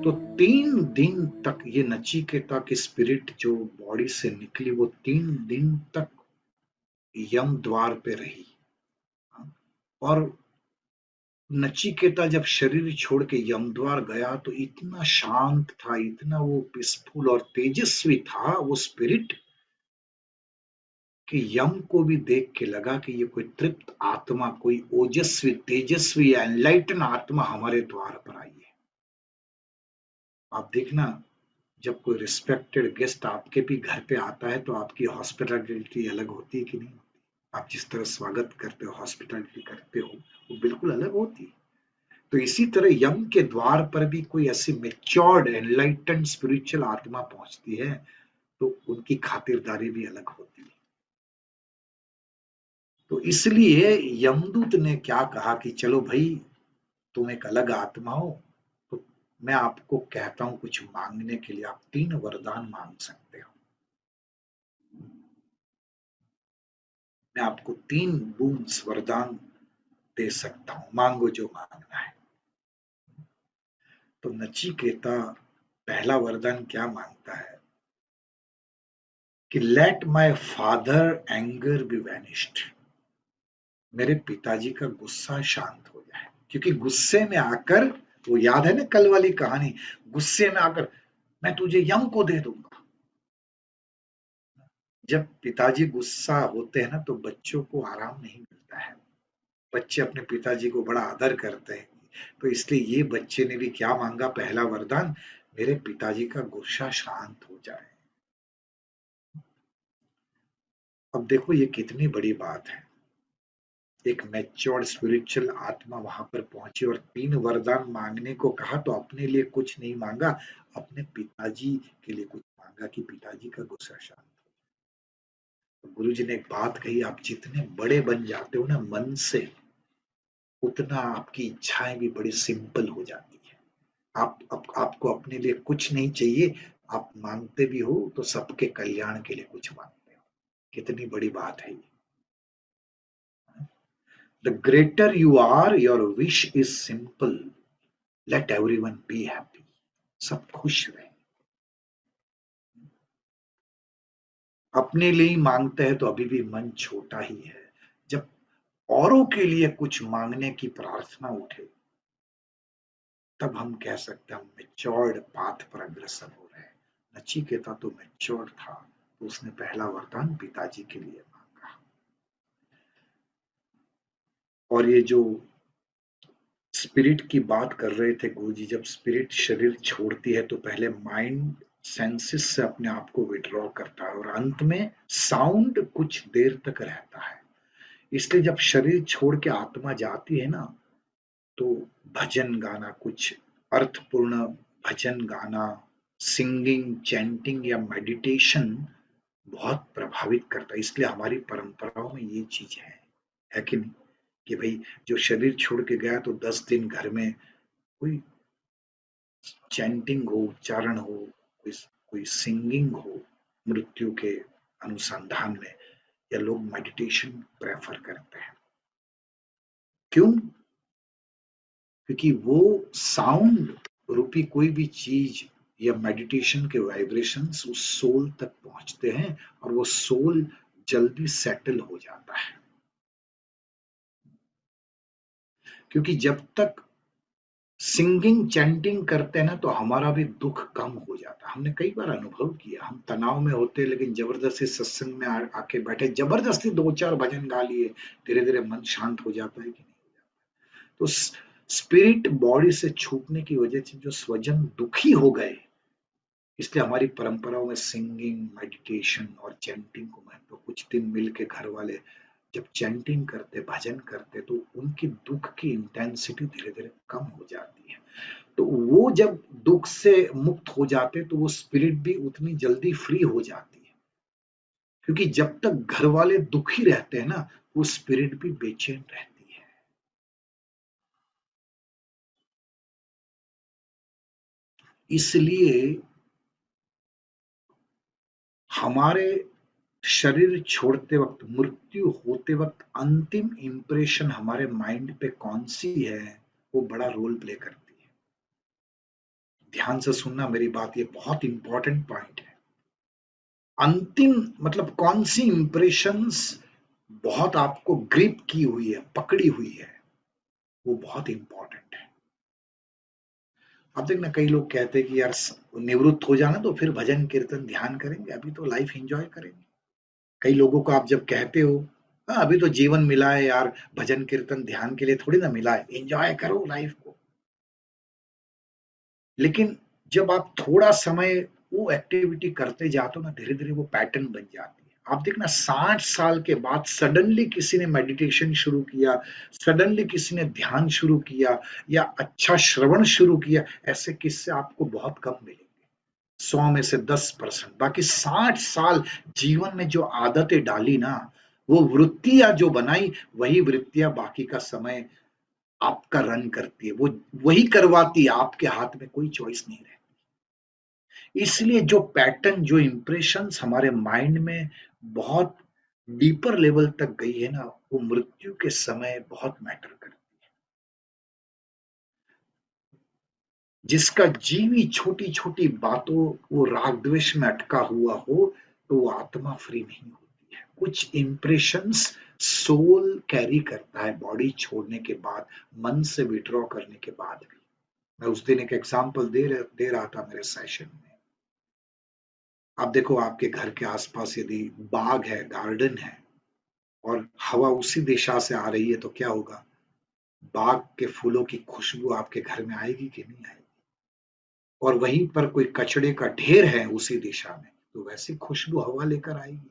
तो 3 दिन तक ये नचिकेता की स्पिरिट जो बॉडी से निकली वो 3 दिन तक यम द्वार पे रही। और नचिकेता जब शरीर छोड़ के यमद्वार गया तो इतना शांत था, इतना वो पीसफुल और तेजस्वी था वो स्पिरिट कि यम को भी देख के लगा कि ये कोई तृप्त आत्मा, कोई ओजस्वी तेजस्वी एनलाइटन आत्मा हमारे द्वार पर आई है। आप देखना, जब कोई रिस्पेक्टेड गेस्ट आपके भी घर पे आता है तो आपकी हॉस्पिटैलिटी अलग होती है कि नहीं होती? आप जिस तरह स्वागत करते हो, हॉस्पिटैलिटी करते हो, वो बिल्कुल अलग होती है। तो इसी तरह यम के द्वार पर भी कोई ऐसी मेच्योर्ड एनलाइटन स्पिरिचुअल आत्मा पहुंचती है तो उनकी खातिरदारी भी अलग होती है। तो इसलिए यमदूत ने क्या कहा कि चलो भाई, तुम एक अलग आत्मा हो, तो मैं आपको कहता हूं कुछ मांगने के लिए, आप 3 वरदान मांग सकते हो। मैं आपको 3 बूंद वरदान दे सकता हूं, मांगो जो मांगना है। तो नचिकेता पहला वरदान क्या मांगता है कि let my father anger be vanished, मेरे पिताजी का गुस्सा शांत हो जाए। क्योंकि गुस्से में आकर, वो याद है ना कल वाली कहानी, गुस्से में आकर मैं तुझे यम को दे दूंगा। जब पिताजी गुस्सा होते हैं ना तो बच्चों को आराम नहीं मिलता है। बच्चे अपने पिताजी को बड़ा आदर करते हैं। तो इसलिए ये बच्चे ने भी क्या मांगा, पहला वरदान, मेरे पिताजी का गुस्सा शांत हो जाए। अब देखो ये कितनी बड़ी बात है। एक मैच्योर्ड स्पिरिचुअल आत्मा वहां पर पहुंची और 3 वरदान मांगने को कहा, तो अपने लिए कुछ नहीं मांगा, अपने पिताजी के लिए कुछ मांगा कि पिताजी का गुस्सा शांत हो। तो गुरु जी ने एक बात कही, आप जितने बड़े बन जाते हो ना मन से, उतना आपकी इच्छाएं भी बड़ी सिंपल हो जाती है। आपको अपने लिए कुछ नहीं चाहिए, आप मांगते भी हो तो सबके कल्याण के लिए कुछ मांगते हो। कितनी बड़ी बात है ये। The greater you are, your wish is simple, let everyone be happy, सब खुश रहे। अपने लिए ही मांगते हैं तो अभी भी मन छोटा ही है। जब औरों के लिए कुछ मांगने की प्रार्थना उठे, तब हम कह सकते हैं हम मेच्योर्ड पाथ पर अग्रसर हो रहे हैं। नचिकेता तो मेच्योर्ड था, तो उसने पहला वरदान पिताजी के लिए मांगा। और ये जो स्पिरिट की बात कर रहे थे गुरुजी, जब स्पिरिट शरीर छोड़ती है तो पहले माइंड सेंसेस से अपने आप को विड्रॉ करता है और अंत में साउंड कुछ देर तक रहता है। इसलिए जब शरीर छोड़ के आत्मा जाती है ना, तो भजन गाना, कुछ अर्थपूर्ण भजन गाना, सिंगिंग, चैंटिंग या मेडिटेशन बहुत प्रभावित करता है। इसलिए हमारी परंपराओं में ये चीज है कि नहीं, कि भाई जो शरीर छोड़ के गया तो 10 दिन घर में कोई चैंटिंग हो, उच्चारण हो, कोई कोई सिंगिंग हो मृत्यु के अनुसंधान में, या लोग मेडिटेशन प्रेफर करते हैं। क्यों? क्योंकि वो साउंड रूपी कोई भी चीज या मेडिटेशन के वाइब्रेशंस उस सोल तक पहुंचते हैं और वो सोल जल्दी सेटल हो जाता है। क्योंकि जब तक सिंगिंग चैंटिंग करते हैं ना तो हमारा भी दुख कम हो जाता है। हमने कई बार अनुभव किया, हम तनाव में होते हैं लेकिन जबरदस्ती सत्संग में आके बैठे, जबरदस्ती 2-4 भजन गा लिए, धीरे धीरे मन शांत हो जाता है कि नहीं हो जाता। तो स्पिरिट बॉडी से छूटने की वजह से जो स्वजन दुखी हो गए, इसलिए हमारी परंपराओं में सिंगिंग, मेडिटेशन और चैंटिंग को महत्व। कुछ दिन मिल के घर वाले जब चैंटिंग करते, भजन करते, तो उनकी दुख की इंटेंसिटी धीरे धीरे कम हो जाती है। तो वो जब दुख से मुक्त हो जाते तो वो स्पिरिट भी उतनी जल्दी फ्री हो जाती है। क्योंकि जब तक घर वाले दुखी रहते हैं ना, वो स्पिरिट भी बेचैन रहती है। इसलिए हमारे शरीर छोड़ते वक्त, मृत्यु होते वक्त अंतिम इंप्रेशन हमारे माइंड पे कौन सी है, वो बड़ा रोल प्ले करती है। ध्यान से सुनना मेरी बात, ये बहुत इंपॉर्टेंट पॉइंट है। अंतिम मतलब कौन सी इंप्रेशंस बहुत आपको ग्रिप की हुई है, पकड़ी हुई है, वो बहुत इंपॉर्टेंट है। अब देखना कई लोग कहते हैं कि यार निवृत्त हो जाना तो फिर भजन कीर्तन ध्यान करेंगे, अभी तो लाइफ एंजॉय करेंगे। कई लोगों को आप जब कहते हो हाँ अभी तो जीवन मिला है यार, भजन कीर्तन ध्यान के लिए थोड़ी ना मिला है, एंजॉय करो लाइफ को। लेकिन जब आप थोड़ा समय वो एक्टिविटी करते जाते हो ना, धीरे धीरे वो पैटर्न बन जाती है। आप देखना 60 साल के बाद सडनली किसी ने मेडिटेशन शुरू किया, सडनली किसी ने ध्यान शुरू किया या अच्छा श्रवण शुरू किया, ऐसे किस्से आपको बहुत कम मिलेंगे, 100 में से 10%। बाकी 60 साल जीवन में जो आदतें डाली ना, वो वृत्तियां जो बनाई, वही वृत्तियां बाकी का समय आपका रन करती है, वो वही करवाती है, आपके हाथ में कोई चॉइस नहीं रहती। इसलिए जो पैटर्न, जो इंप्रेशंस हमारे माइंड में बहुत डीपर लेवल तक गई है ना, वो मृत्यु के समय बहुत मैटर करती है। जिसका जीवी छोटी छोटी बातों वो राग द्वेष में अटका हुआ हो, तो वो आत्मा फ्री नहीं होती है। कुछ इंप्रेशंस सोल कैरी करता है बॉडी छोड़ने के बाद, मन से विड्रॉ करने के बाद भी। मैं उस दिन एक एग्जांपल दे रहा था मेरे सेशन में। आप देखो आपके घर के आसपास यदि बाग है, गार्डन है, और हवा उसी दिशा से आ रही है, तो क्या होगा? बाग के फूलों की खुशबू आपके घर में आएगी कि नहीं आएगी? और वहीं पर कोई कचड़े का ढेर है उसी दिशा में, तो वैसी खुशबू हवा लेकर आएगी।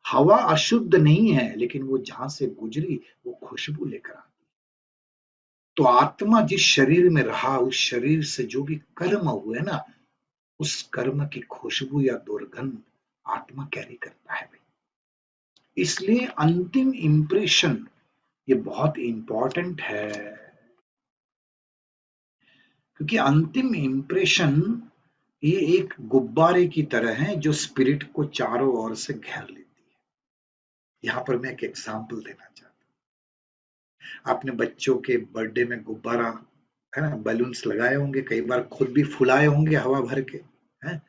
हवा अशुद्ध नहीं है, लेकिन वो जहां से गुजरी वो खुशबू लेकर आती। तो आत्मा जिस शरीर में रहा, उस शरीर से जो भी कर्म हुए ना, उस कर्म की खुशबू या दुर्गंध आत्मा कैरी करता है भाई। इसलिए अंतिम इंप्रेशन ये बहुत इंपॉर्टेंट है, क्योंकि अंतिम इंप्रेशन ये एक गुब्बारे की तरह है जो स्पिरिट को चारों ओर से घेर लेती है। यहाँ पर मैं एक एग्जांपल देना चाहता हूँ। आपने बच्चों के बर्थडे में गुब्बारा है ना, बलून्स लगाए होंगे, कई बार खुद भी फुलाए होंगे हवा भर के, है।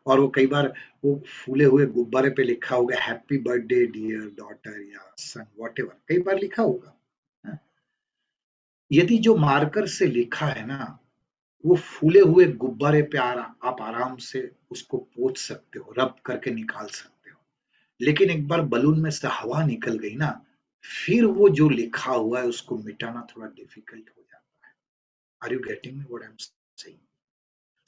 और वो कई बार वो फूले हुए गुब्बारे पे लिखा होगा हैप्पी बर्थडे डियर डॉटर या सन, वॉट एवर, कई बार लिखा होगा, है? यदि जो मार्कर से लिखा है ना, वो फूले हुए गुब्बारे पे आप आराम से उसको पोंछ सकते हो, रब करके निकाल सकते हो। लेकिन एक बार बलून में से हवा निकल गई ना, फिर वो जो लिखा हुआ है उसको मिटाना थोड़ा डिफिकल्ट हो जाता है। Are you getting me what I am saying?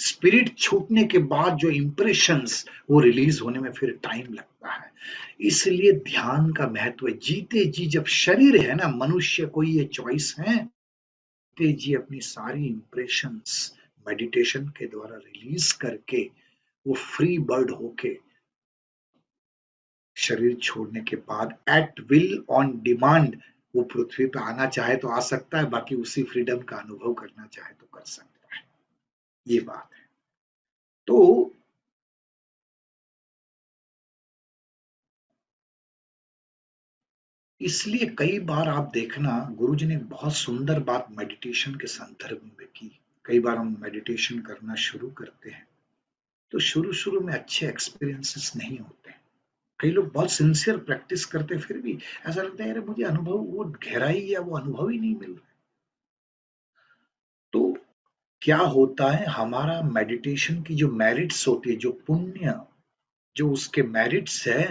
Spirit छूटने के बाद जो इंप्रेशंस वो रिलीज होने में फिर टाइम लगता है। इसलिए ध्यान का महत्व है। जीते जी जब शरीर है ना, मनुष्य को ये चॉइस है, जीते जी अपनी सारी इंप्रेशंस मेडिटेशन के द्वारा रिलीज करके वो फ्री बर्ड होके शरीर छोड़ने के बाद एट विल ऑन डिमांड वो पृथ्वी पे आना चाहे तो आ सकता है, बाकी उसी फ्रीडम का अनुभव करना चाहे तो कर सकता है। ये बात है। तो इसलिए कई बार आप देखना, गुरुजी ने बहुत सुंदर बात मेडिटेशन के संदर्भ में की। कई बार हम मेडिटेशन करना शुरू करते हैं तो शुरू शुरू में अच्छे एक्सपीरियंसेस नहीं होते हैं। कई लोग बहुत सिंसियर प्रैक्टिस करते हैं, फिर भी ऐसा लगता है यार मुझे अनुभव, वो गहराई या वो अनुभव ही नहीं मिल रहा। तो क्या होता है, हमारा मेडिटेशन की जो मेरिट्स होती है, जो पुण्य, जो उसके मेरिट्स है,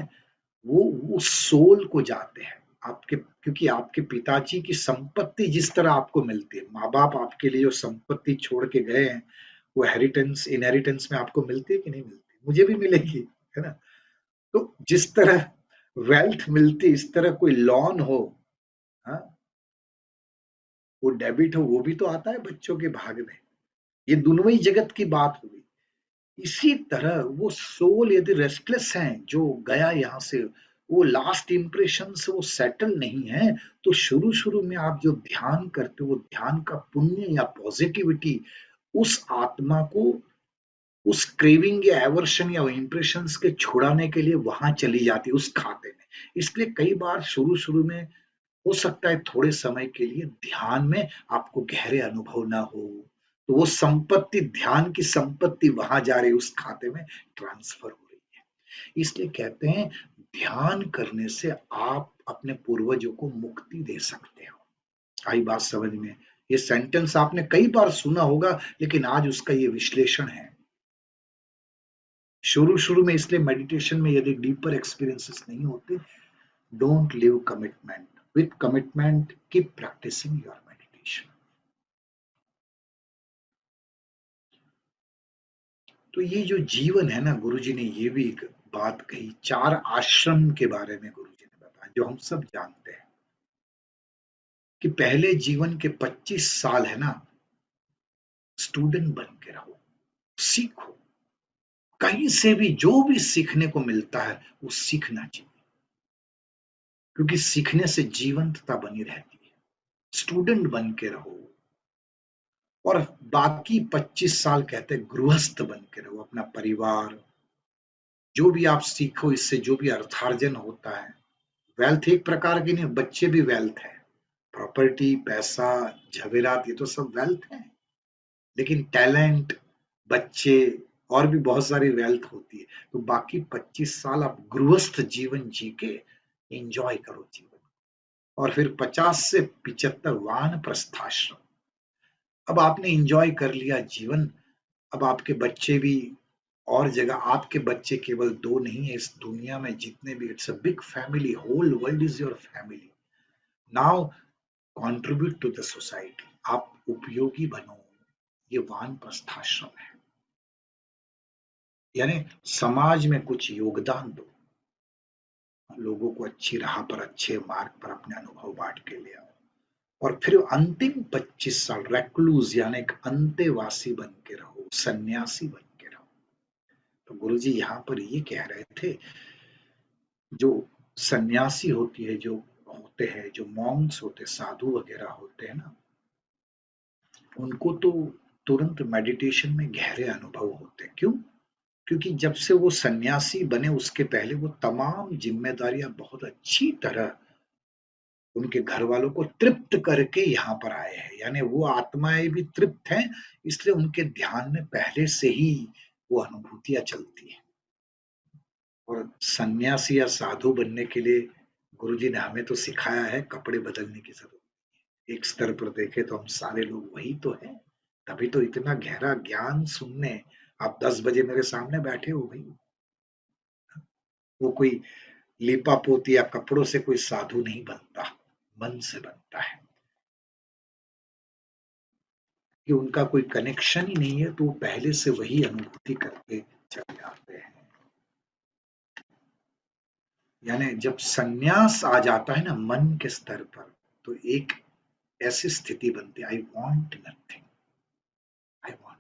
वो सोल को जाते हैं आपके। क्योंकि आपके पिताजी की संपत्ति जिस तरह आपको मिलती है, माँ बाप आपके लिए जो संपत्ति छोड़ के गए हैं, वो हेरिटेंस इनहेरिटेंस में आपको मिलती है कि नहीं मिलती? मुझे भी मिलेगी, है ना। तो जिस तरह वेल्थ मिलती, इस तरह कोई लॉन हो, हाँ, वो डेबिट हो, वो भी तो आता है बच्चों के भाग में। ये दोनों ही जगत की बात हुई। इसी तरह वो सोल यदि रेस्टलेस है जो गया यहाँ से, वो लास्ट इंप्रेशन से वो सेटल नहीं है, तो शुरू शुरू में आप जो ध्यान करते हो, वो ध्यान का पुण्य या पॉजिटिविटी उस आत्मा को उस क्रेविंग या एवर्शन या इंप्रेशंस के छुड़ाने के लिए वहां चली जाती है, उस खाते में। इसलिए कई बार शुरू शुरू में हो सकता है थोड़े समय के लिए ध्यान में आपको गहरे अनुभव ना हो, तो वो संपत्ति, ध्यान की संपत्ति वहां जा रही है, उस खाते में ट्रांसफर हो रही है। इसलिए कहते हैं ध्यान करने से आप अपने पूर्वजों को मुक्ति दे सकते हो। आई बात समझ में? ये सेंटेंस आपने कई बार सुना होगा, लेकिन आज उसका ये विश्लेषण है। शुरू शुरू में इसलिए मेडिटेशन में यदि डीपर एक्सपीरियंसेस नहीं होते, don't live commitment, with commitment keep practising your meditation. तो ये जो जीवन है ना, गुरुजी ने ये भी एक बात कही, 4 आश्रम के बारे में गुरुजी ने बताया, जो हम सब जानते हैं कि पहले जीवन के 25 साल है ना, स्टूडेंट बन के रहो, सीखो, कहीं से भी जो भी सीखने को मिलता है वो सीखना चाहिए, क्योंकि सीखने से जीवंतता बनी रहती है। स्टूडेंट बन के रहो, और बाकी 25 साल कहते हैं गृहस्थ बन के रहो, अपना परिवार, जो भी आप सीखो इससे जो भी अर्थार्जन होता है, वेल्थ एक प्रकार की नहीं, बच्चे भी वेल्थ है, प्रॉपर्टी, पैसा, जवेरात, ये तो सब वेल्थ है, लेकिन टैलेंट, बच्चे, और भी बहुत सारी वेल्थ होती है। तो बाकी 25 साल आप गृहस्थ जीवन जी के एंजॉय करो जीवन, और फिर 50 से 75 वानप्रस्थाश्रम। अब आपने एंजॉय कर लिया जीवन, अब आपके बच्चे भी, और जगह आपके बच्चे केवल 2 नहीं है इस दुनिया में, जितने भी, it's a big family, whole world is your family. Now contribute to the society, आप उपयोगी बनो, ये वानप्रस्थाश्रम है, यानी समाज में कुछ योगदान दो, लोगों को अच्छी राह पर, अच्छे मार्ग पर अपने अनुभव बांट के ले आओ, और फिर अंतिम 25 साल रेक्लूज यानी एक अंतेवासी बन के रहो, सन्यासी बन के रहो। तो गुरुजी यहाँ पर ये कह रहे थे, जो सन्यासी होती है, जो होते हैं, जो मॉन्क्स होते हैं, साधु वगैरह होते हैं ना, उनको तो तुरंत मेडिटेशन में गहरे अनुभव होते हैं। क्यों? क्योंकि जब से वो सन्यासी बने उसके पहले वो तमाम जिम्मेदारियां बहुत अच्छी तरह उनके घर वालों को तृप्त करके यहाँ पर आए हैं, यानी वो आत्माएं भी तृप्त हैं, इसलिए उनके ध्यान में पहले से ही वो अनुभूतियां चलती हैं। और सन्यासी या साधु बनने के लिए गुरुजी ने हमें तो सिखाया है, कपड़े बदलने की जरूरत। एक स्तर पर देखे तो हम सारे लोग वही तो हैं, तभी तो इतना गहरा ज्ञान सुनने आप 10 बजे मेरे सामने बैठे हो भाई। वो कोई लीपा पोती या कपड़ों से कोई साधु नहीं बनता, मन से बनता है, कि उनका कोई कनेक्शन ही नहीं है, तो वो पहले से वही अनुभूति करके चले आते हैं। यानी जब संन्यास आ जाता है ना मन के स्तर पर, तो एक ऐसी स्थिति बनती है, I want nothing, I want,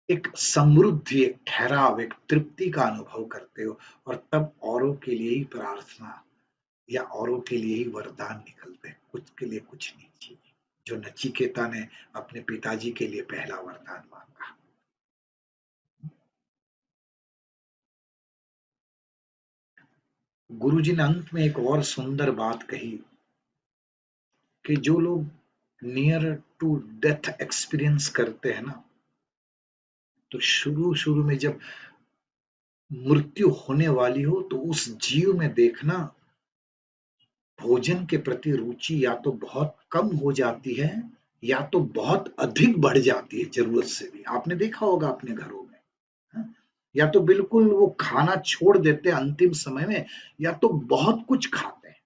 एक समृद्धि, एक ठहराव, एक तृप्ति का अनुभव करते हो, और तब औरों के लिए ही प्रार्थना या औरों के लिए ही वरदान निकलते हैं, कुछ के लिए कुछ नहीं चाहिए, जो नचिकेता ने अपने पिताजी के लिए पहला वरदान मांगा। गुरुजी ने अंत में एक और सुंदर बात कही, कि जो लोग नियर टू डेथ एक्सपीरियंस करते हैं ना, तो शुरू शुरू में जब मृत्यु होने वाली हो तो उस जीव में देखना, भोजन के प्रति रुचि या तो बहुत कम हो जाती है, या तो बहुत अधिक बढ़ जाती है जरूरत से भी, आपने देखा होगा अपने घरों में, हाँ? या तो बिल्कुल वो खाना छोड़ देते हैं अंतिम समय में, या तो बहुत कुछ खाते हैं।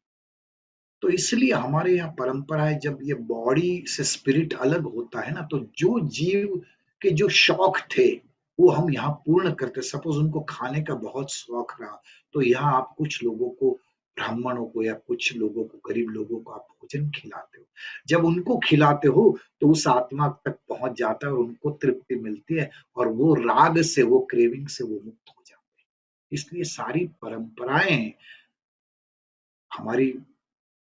तो इसलिए हमारे यहाँ परंपरा है, जब ये बॉडी से स्पिरिट अलग होता है ना, तो जो जीव के जो शौक थे वो हम यहाँ पूर्ण करते, सपोज उनको खाने का बहुत शौक रहा, तो यहाँ आप कुछ लोगों को, ब्राह्मणों को या कुछ लोगों को, गरीब लोगों को आप भोजन खिलाते हो। जब उनको खिलाते हो तो उस आत्मा तक पहुंच जाता है और उनको तृप्ति मिलती है, और वो राग से, वो क्रेविंग से वो मुक्त हो जाते हैं। इसलिए सारी परंपराएं हमारी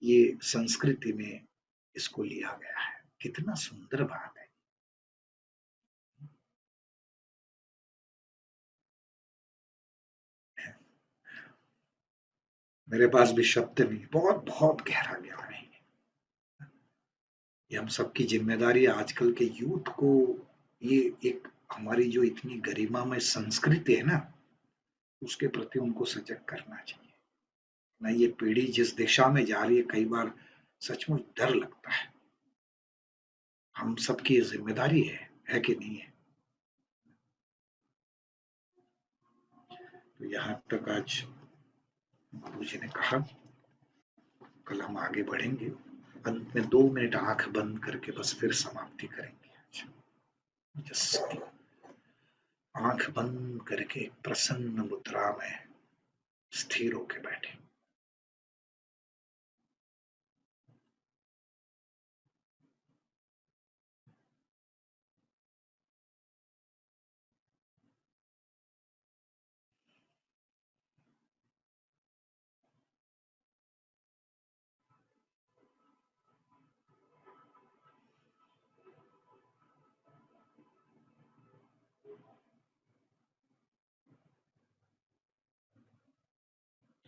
ये संस्कृति में इसको लिया गया है। कितना सुंदर बात है। मेरे पास भी शब्द नहीं, बहुत बहुत गहरा ज्ञान है। ये हम सबकी जिम्मेदारी है आजकल के यूथ को। ये एक हमारी जो इतनी गरिमामय संस्कृति है ना, उसके प्रति उनको सजग करना चाहिए। ना ये पीढ़ी जिस दिशा में जा रही है, कई बार सचमुच डर लगता है। हम सबकी ये जिम्मेदारी है कि नहीं है? तो यहाँ तक आज गुरु जी ने कहा। कल हम आगे बढ़ेंगे। अंत में 2 मिनट आंख बंद करके बस फिर समाप्ति करेंगे। जस्ट आंख बंद करके एक प्रसन्न मुद्रा में स्थिर होके बैठे।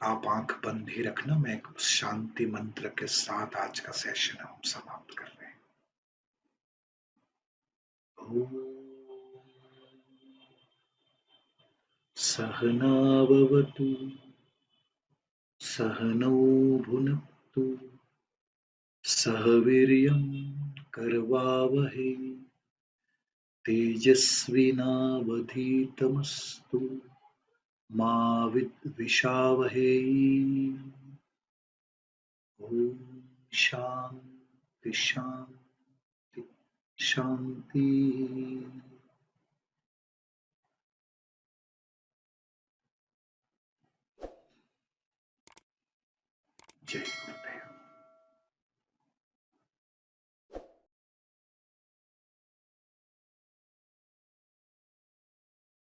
आप आंख बंद ही रखना, मैं एक शांति मंत्र के साथ आज का सेशन हम समाप्त कर रहे हैं। ओम सहनाववतु सहनौ भुनक्तु सह वीर्यं करवावहै तेजस्विनावधीतमस्तु मा विद्विषावहै। ओम शांति शांति शांति। जय